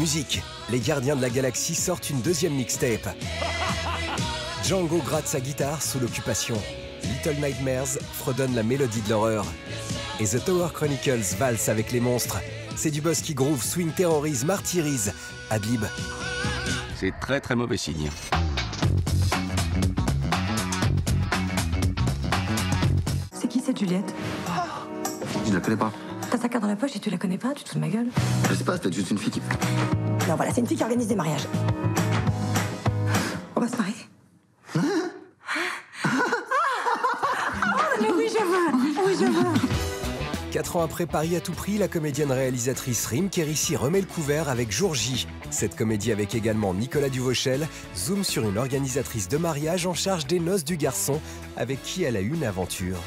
Musique, les Gardiens de la Galaxie sortent une deuxième mixtape. Django gratte sa guitare sous l'occupation. Little Nightmares fredonne la mélodie de l'horreur. Et The Tower Chronicles valse avec les monstres. C'est du boss qui groove, swing, terrorise, martyrise. Adlib. C'est très très mauvais signe. C'est qui cette Juliette? Je la connais pas. T'as sa carte dans la poche et tu la connais pas? Tu te fous de ma gueule? Je sais pas, c'est peut-être juste une fille qui... Non, voilà, c'est une fille qui organise des mariages. On va se marier? Oh, mais oui, je veux! Oui, je veux! 4 ans après Paris à tout prix, la comédienne réalisatrice Rim Kérissi remet le couvert avec Jour J. Cette comédie avec également Nicolas Duvauchel zoome sur une organisatrice de mariage en charge des noces du garçon avec qui elle a eu une aventure.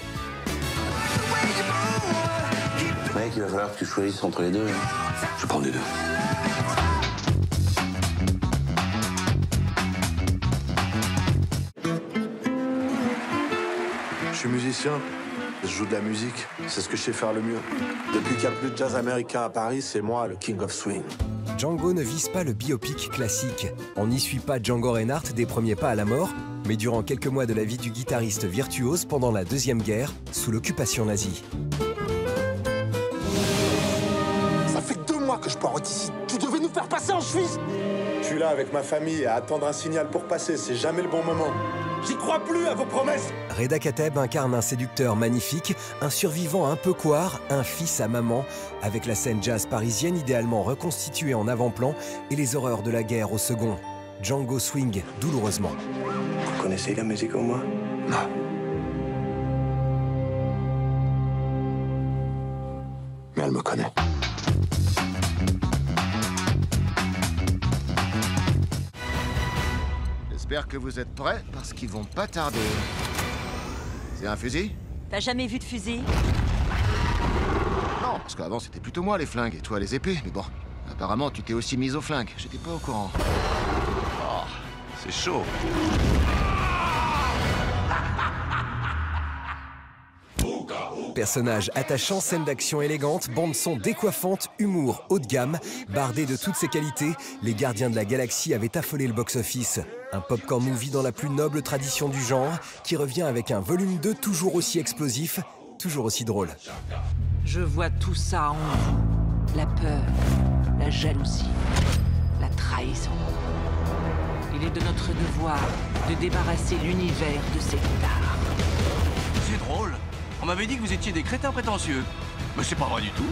Mec, il va falloir que tu choisisses entre les deux. Je prends les deux. Je suis musicien, je joue de la musique, c'est ce que je sais faire le mieux. Depuis qu'il n'y a plus de jazz américain à Paris, c'est moi le King of Swing. Django ne vise pas le biopic classique. On n'y suit pas Django Reinhardt des premiers pas à la mort, mais durant quelques mois de la vie du guitariste virtuose pendant la Deuxième Guerre, sous l'occupation nazie. Ça fait 2 mois que je poireaute ici. Tu devais nous faire passer en Suisse. Je suis là avec ma famille à attendre un signal pour passer, c'est jamais le bon moment. J'y crois plus à vos promesses. Reda Kateb incarne un séducteur magnifique, un survivant un peu couard, un fils à maman, avec la scène jazz parisienne idéalement reconstituée en avant-plan et les horreurs de la guerre au second. Django swing douloureusement. Vous connaissez la musique au moins? Non. Mais elle me connaît. J'espère que vous êtes prêts, parce qu'ils vont pas tarder. C'est un fusil? T'as jamais vu de fusil? Non, parce qu'avant c'était plutôt moi les flingues et toi les épées. Mais bon, apparemment tu t'es aussi mise aux flingues. J'étais pas au courant. Oh, c'est chaud. Personnage attachant, scène d'action élégante, bande-son décoiffante, humour haut de gamme, bardé de toutes ses qualités, les Gardiens de la Galaxie avaient affolé le box-office. Un popcorn movie dans la plus noble tradition du genre, qui revient avec un volume 2 toujours aussi explosif, toujours aussi drôle. Je vois tout ça en vous. La peur, la jalousie, la trahison. Il est de notre devoir de débarrasser l'univers de ces guitares. C'est drôle. On m'avait dit que vous étiez des crétins prétentieux. Mais c'est pas vrai du tout.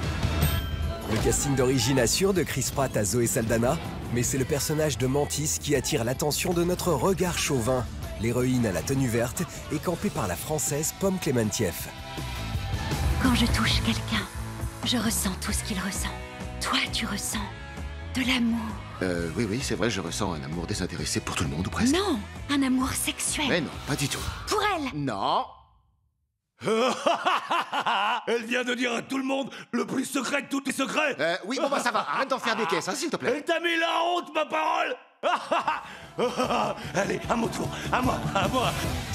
Le casting d'origine assure de Chris Pratt à Zoé Saldana, mais c'est le personnage de Mantis qui attire l'attention de notre regard chauvin. L'héroïne à la tenue verte est campée par la française Pomme Clémentieff. Quand je touche quelqu'un, je ressens tout ce qu'il ressent. Toi, tu ressens de l'amour. Oui, c'est vrai, je ressens un amour désintéressé pour tout le monde, ou presque. Non, un amour sexuel. Mais non, pas du tout. Pour elle. Non. Elle vient de dire à tout le monde le plus secret de tous les secrets. Oui, bon bah ça va, arrête d'en faire des caisses, hein, s'il te plaît. Elle t'a mis la honte, ma parole. Allez, à mon tour, à moi.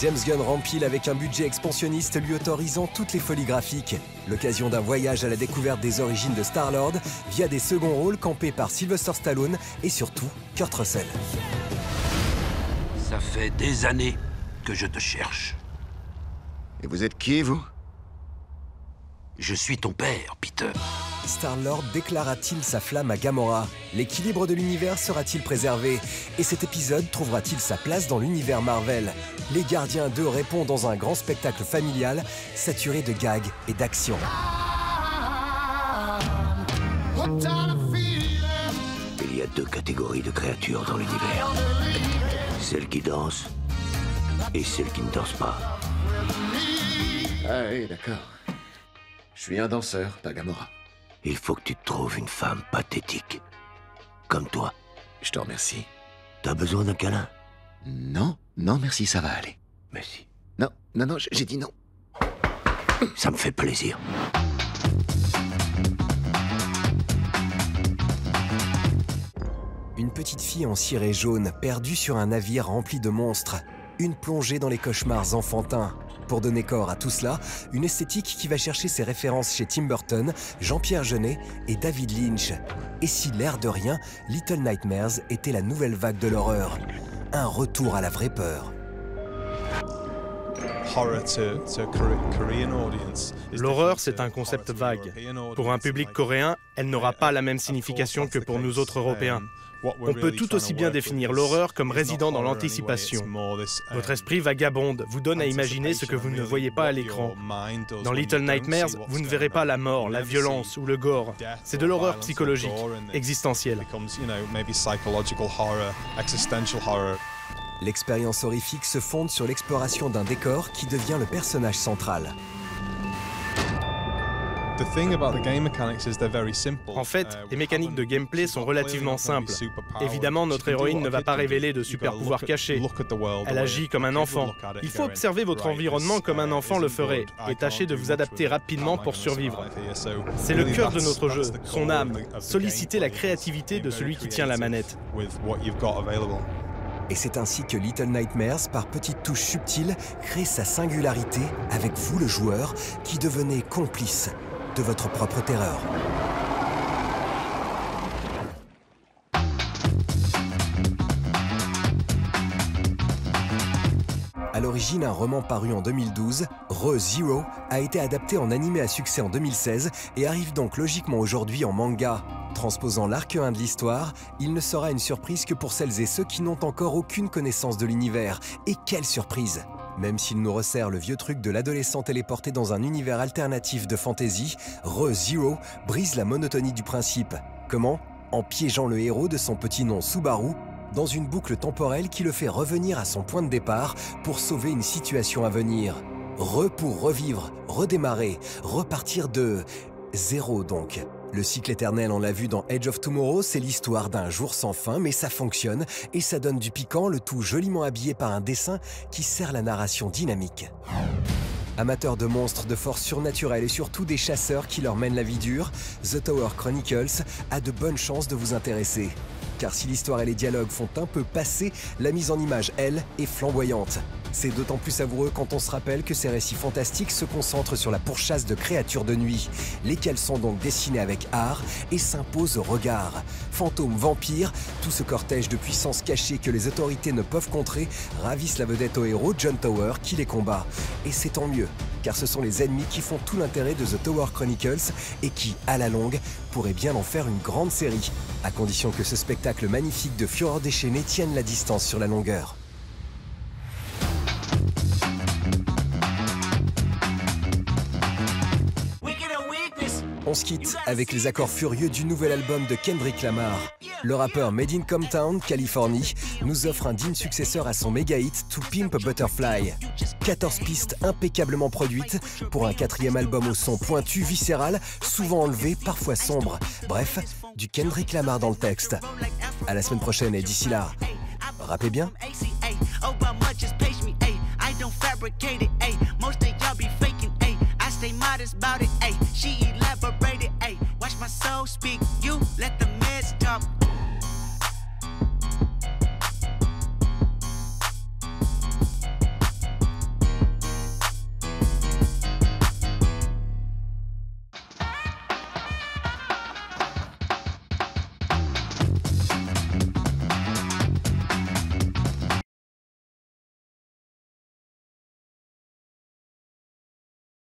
James Gunn rempile avec un budget expansionniste lui autorisant toutes les folies graphiques. L'occasion d'un voyage à la découverte des origines de Star-Lord via des seconds rôles campés par Sylvester Stallone et surtout Kurt Russell. Ça fait des années que je te cherche. Et vous êtes qui, vous? Je suis ton père, Peter. Star-Lord déclara-t-il sa flamme à Gamora? L'équilibre de l'univers sera-t-il préservé? Et cet épisode trouvera-t-il sa place dans l'univers Marvel? Les Gardiens 2 répondent dans un grand spectacle familial, saturé de gags et d'action. Il y a 2 catégories de créatures dans l'univers. Celles qui dansent et celles qui ne dansent pas. Ah oui, d'accord. Je suis un danseur, pas Gamora. Il faut que tu te trouves une femme pathétique. Comme toi. Je te remercie. T'as besoin d'un câlin? Non, merci, ça va aller. Merci. Non, j'ai dit non. Ça me fait plaisir. Une petite fille en ciré jaune, perdue sur un navire rempli de monstres. Une plongée dans les cauchemars enfantins. pour donner corps à tout cela, une esthétique qui va chercher ses références chez Tim Burton, Jean-Pierre Jeunet et David Lynch. Et si l'air de rien, Little Nightmares était la nouvelle vague de l'horreur. Un retour à la vraie peur. L'horreur, c'est un concept vague. Pour un public coréen, elle n'aura pas la même signification que pour nous autres Européens. On peut tout aussi bien définir l'horreur comme résidant dans l'anticipation. Votre esprit vagabonde, vous donne à imaginer ce que vous ne voyez pas à l'écran. Dans Little Nightmares, vous ne verrez pas la mort, la violence ou le gore. C'est de l'horreur psychologique, existentielle. L'expérience horrifique se fonde sur l'exploration d'un décor qui devient le personnage central. En fait, les mécaniques de gameplay sont relativement simples. Évidemment, notre héroïne ne va pas révéler de super-pouvoirs cachés. Elle agit comme un enfant. Il faut observer votre environnement comme un enfant le ferait et tâcher de vous adapter rapidement pour survivre. C'est le cœur de notre jeu, son âme. Solliciter la créativité de celui qui tient la manette. Et c'est ainsi que Little Nightmares, par petites touches subtiles, crée sa singularité avec vous, le joueur, qui devenez complice de votre propre terreur. À l'origine, un roman paru en 2012, Re:Zero, a été adapté en animé à succès en 2016 et arrive donc logiquement aujourd'hui en manga. Transposant l'arc 1 de l'histoire, il ne sera une surprise que pour celles et ceux qui n'ont encore aucune connaissance de l'univers. Et quelle surprise! Même s'il nous resserre le vieux truc de l'adolescent téléporté dans un univers alternatif de fantasy, Re:Zero brise la monotonie du principe. Comment? En piégeant le héros de son petit nom Subaru dans une boucle temporelle qui le fait revenir à son point de départ pour sauver une situation à venir. Pour revivre, redémarrer, repartir de zéro donc. Le cycle éternel, on l'a vu dans Edge of Tomorrow, c'est l'histoire d'un jour sans fin, mais ça fonctionne et ça donne du piquant, le tout joliment habillé par un dessin qui sert la narration dynamique. Amateurs de monstres, de forces surnaturelles et surtout des chasseurs qui leur mènent la vie dure, The Tower Chronicles a de bonnes chances de vous intéresser. Car si l'histoire et les dialogues font un peu passer, la mise en image, elle, est flamboyante. C'est d'autant plus savoureux quand on se rappelle que ces récits fantastiques se concentrent sur la pourchasse de créatures de nuit, lesquelles sont donc dessinées avec art et s'imposent au regard. Fantômes, vampires, tout ce cortège de puissances cachées que les autorités ne peuvent contrer ravissent la vedette au héros John Tower qui les combat. Et c'est tant mieux, car ce sont les ennemis qui font tout l'intérêt de The Tower Chronicles et qui, à la longue, pourraient bien en faire une grande série, à condition que ce spectacle magnifique de fureur déchaînée tienne la distance sur la longueur. On se quitte avec les accords furieux du nouvel album de Kendrick Lamar. Le rappeur Made in Compton, Californie, nous offre un digne successeur à son méga hit To Pimp a Butterfly. 14 pistes impeccablement produites pour un 4e album au son pointu, viscéral, souvent enlevé, parfois sombre. Bref, du Kendrick Lamar dans le texte. À la semaine prochaine et d'ici là, rappez bien. Modest about it, ayy. She elaborated, ayy. Watch my soul speak. You let the meds talk.